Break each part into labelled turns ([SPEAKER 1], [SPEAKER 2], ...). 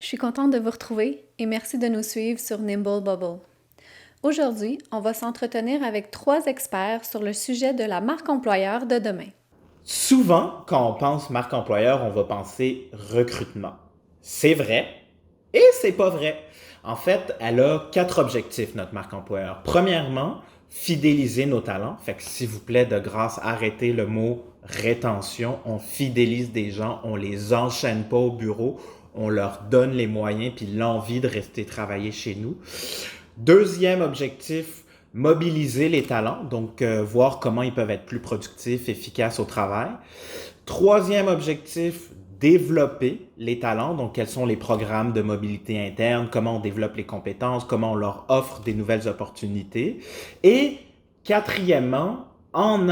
[SPEAKER 1] Je suis contente de vous retrouver et merci de nous suivre sur Nimble Bubble. Aujourd'hui, on va s'entretenir avec 3 experts sur le sujet de la marque employeur de demain.
[SPEAKER 2] Souvent, quand on pense marque employeur, on va penser recrutement. C'est vrai et c'est pas vrai. En fait, elle a 4 objectifs, notre marque employeur. Premièrement, fidéliser nos talents. Fait que s'il vous plaît, de grâce, arrêtez le mot rétention. On fidélise des gens, on les enchaîne pas au bureau, on leur donne les moyens puis l'envie de rester travailler chez nous. Deuxième objectif, mobiliser les talents, donc voir comment ils peuvent être plus productifs, efficaces au travail. Troisième objectif, développer les talents, donc quels sont les programmes de mobilité interne, comment on développe les compétences, comment on leur offre des nouvelles opportunités. Et quatrièmement, en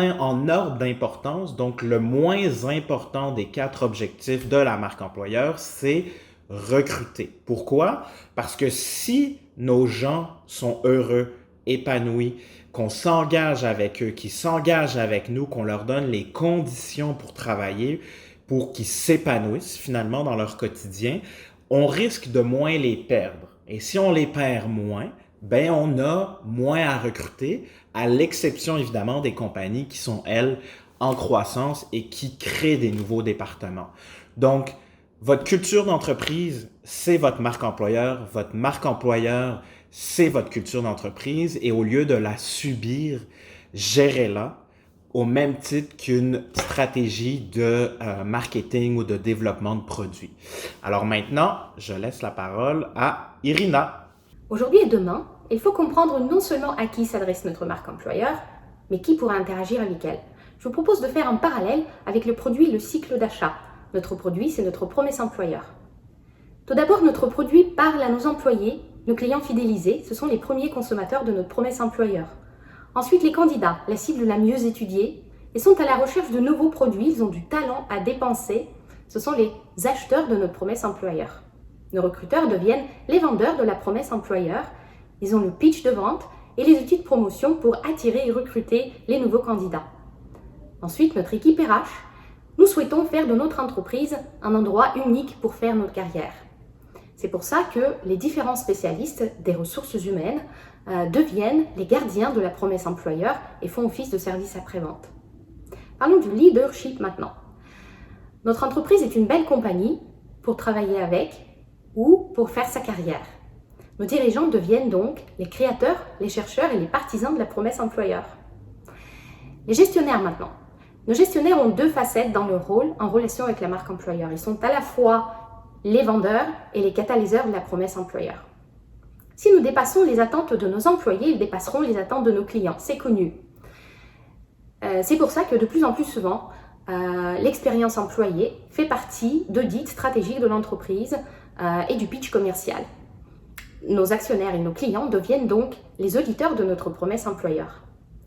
[SPEAKER 2] ordre d'importance, donc le moins important des 4 objectifs de la marque employeur, c'est recruter. Pourquoi? Parce que si nos gens sont heureux, épanouis, qu'on s'engage avec eux, qu'ils s'engagent avec nous, qu'on leur donne les conditions pour travailler, pour qu'ils s'épanouissent finalement dans leur quotidien, on risque de moins les perdre. Et si on les perd moins, ben on a moins à recruter, à l'exception évidemment des compagnies qui sont, elles, en croissance et qui créent des nouveaux départements. Donc, votre culture d'entreprise, c'est votre marque employeur. Votre marque employeur, c'est votre culture d'entreprise. Et au lieu de la subir, gérez-la au même titre qu'une stratégie de marketing ou de développement de produits. Alors maintenant, je laisse la parole à Irina.
[SPEAKER 3] Aujourd'hui et demain, il faut comprendre non seulement à qui s'adresse notre marque employeur, mais qui pourra interagir avec elle. Je vous propose de faire un parallèle avec le produit et le cycle d'achat. Notre produit, c'est notre promesse employeur. Tout d'abord, notre produit parle à nos employés, nos clients fidélisés, ce sont les premiers consommateurs de notre promesse employeur. Ensuite, les candidats, la cible la mieux étudiée, et sont à la recherche de nouveaux produits, ils ont du talent à dépenser, ce sont les acheteurs de notre promesse employeur. Nos recruteurs deviennent les vendeurs de la promesse employeur. Ils ont le pitch de vente et les outils de promotion pour attirer et recruter les nouveaux candidats. Ensuite, notre équipe RH, nous souhaitons faire de notre entreprise un endroit unique pour faire notre carrière. C'est pour ça que les différents spécialistes des ressources humaines deviennent les gardiens de la promesse employeur et font office de service après-vente. Parlons du leadership maintenant. Notre entreprise est une belle compagnie pour travailler avec ou pour faire sa carrière. Nos dirigeants deviennent donc les créateurs, les chercheurs et les partisans de la promesse employeur. Les gestionnaires maintenant. Nos gestionnaires ont 2 facettes dans leur rôle en relation avec la marque employeur. Ils sont à la fois les vendeurs et les catalyseurs de la promesse employeur. Si nous dépassons les attentes de nos employés, ils dépasseront les attentes de nos clients. C'est connu. C'est pour ça que de plus en plus souvent, l'expérience employée fait partie d'audits stratégiques de l'entreprise et du pitch commercial. Nos actionnaires et nos clients deviennent donc les auditeurs de notre promesse employeur.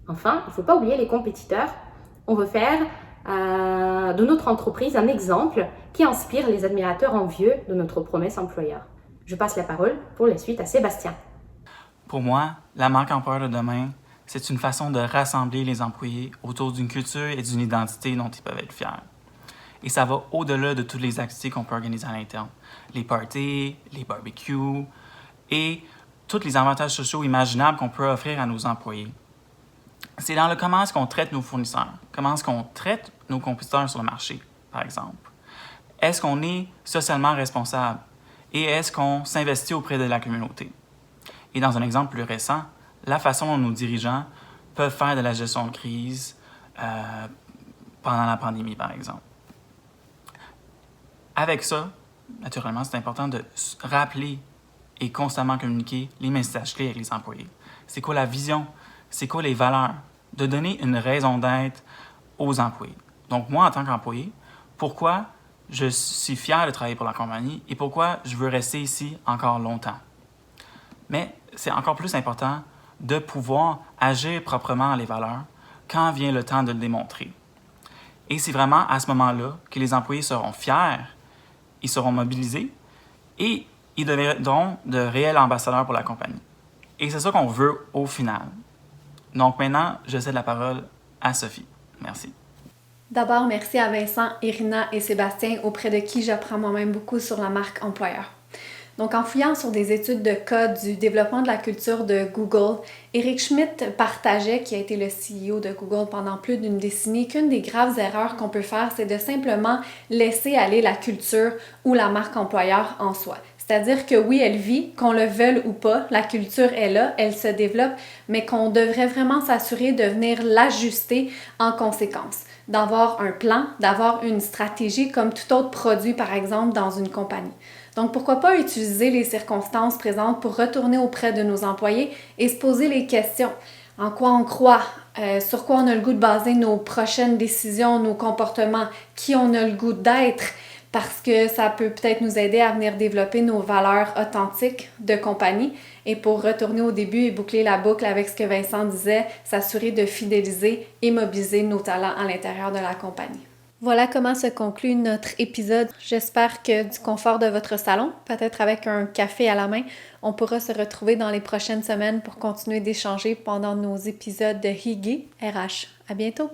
[SPEAKER 3] Enfin, il ne faut pas oublier les compétiteurs. On veut faire de notre entreprise un exemple qui inspire les admirateurs envieux de notre promesse employeur. Je passe la parole pour la suite à Sébastien.
[SPEAKER 4] Pour moi, la marque employeur de demain, c'est une façon de rassembler les employés autour d'une culture et d'une identité dont ils peuvent être fiers. Et ça va au-delà de toutes les activités qu'on peut organiser à l'interne. Les parties, les barbecues et tous les avantages sociaux imaginables qu'on peut offrir à nos employés. C'est dans le comment est-ce qu'on traite nos fournisseurs, comment est-ce qu'on traite nos compétiteurs sur le marché, par exemple. Est-ce qu'on est socialement responsable et est-ce qu'on s'investit auprès de la communauté? Et dans un exemple plus récent, la façon dont nos dirigeants peuvent faire de la gestion de crise pendant la pandémie, par exemple. Avec ça, naturellement, c'est important de rappeler et constamment communiquer les messages clés avec les employés. C'est quoi la vision? C'est quoi les valeurs? De donner une raison d'être aux employés. Donc moi, en tant qu'employé, pourquoi je suis fier de travailler pour la compagnie et pourquoi je veux rester ici encore longtemps? Mais c'est encore plus important de pouvoir agir proprement à les valeurs quand vient le temps de le démontrer. Et c'est vraiment à ce moment-là que les employés seront fiers, ils seront mobilisés et ils deviendront de réels ambassadeurs pour la compagnie. Et c'est ça qu'on veut au final. Donc maintenant, je cède la parole à Sophie. Merci.
[SPEAKER 1] D'abord, merci à Vincent, Irina et Sébastien, auprès de qui j'apprends moi-même beaucoup sur la marque employeur. Donc, en fouillant sur des études de cas du développement de la culture de Google, Eric Schmidt partageait, qui a été le CEO de Google pendant plus d'une décennie, qu'une des graves erreurs qu'on peut faire, c'est de simplement laisser aller la culture ou la marque employeur en soi. C'est-à-dire que oui, elle vit, qu'on le veuille ou pas, la culture est là, elle se développe, mais qu'on devrait vraiment s'assurer de venir l'ajuster en conséquence, d'avoir un plan, d'avoir une stratégie comme tout autre produit, par exemple, dans une compagnie. Donc, pourquoi pas utiliser les circonstances présentes pour retourner auprès de nos employés et se poser les questions. En quoi on croit? Sur quoi on a le goût de baser nos prochaines décisions, nos comportements? Qui on a le goût d'être? Parce que ça peut peut-être nous aider à venir développer nos valeurs authentiques de compagnie. Et pour retourner au début et boucler la boucle avec ce que Vincent disait, s'assurer de fidéliser et mobiliser nos talents à l'intérieur de la compagnie. Voilà comment se conclut notre épisode. J'espère que du confort de votre salon, peut-être avec un café à la main, on pourra se retrouver dans les prochaines semaines pour continuer d'échanger pendant nos épisodes de Higi RH. À bientôt!